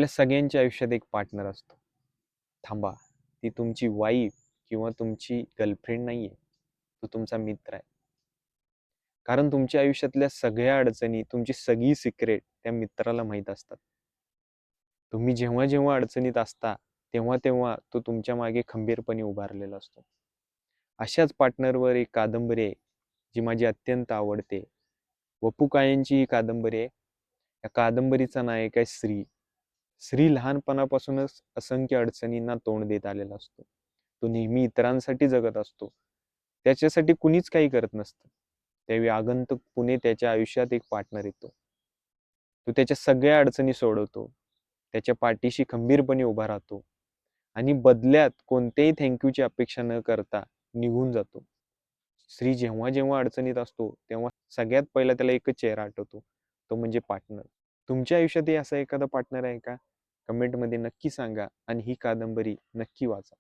आपल्या सगळ्यांच्या आयुष्यात एक पार्टनर असतो. थांबा, ती तुमची वाईफ किंवा तुमची गर्लफ्रेंड नाहीये. तो तुमचा मित्र आहे. कारण तुमच्या आयुष्यातल्या सगळ्या अडचणी, तुमची सगळी सिक्रेट त्या मित्राला माहीत असतात. तुम्ही जेव्हा अडचणीत असता, तेव्हा तो तुमच्या मागे खंबीरपणे उभारलेला असतो. अशाच पार्टनरवर एक कादंबरी आहे, जी माझी अत्यंत आवडते. वपू काळेंची ही कादंबरी आहे. या कादंबरीचा नायक आहे श्री. श्री लहानपणापासूनच असंख्य अडचणींना तोंड देत आलेला असतो. तो नेहमी इतरांसाठी जगत असतो. त्याच्यासाठी कुणीच काही करत नसतं. त्यावेळी आगंतुक पुणे त्याच्या आयुष्यात एक पार्टनर येतो. तो त्याच्या सगळ्या अडचणी सोडवतो. त्याच्या पाठीशी खंबीरपणे उभा राहतो आणि बदल्यात कोणत्याही थँक अपेक्षा न करता निघून जातो. श्री जेव्हा अडचणीत असतो, तेव्हा सगळ्यात पहिला त्याला एकच चेहरा आठवतो, तो म्हणजे पार्टनर. तुमच्या आयुष्यातही असा एखादा पार्टनर आहे का? कमेंटमध्ये नक्की सांगा आणि ही कादंबरी नक्की वाचा.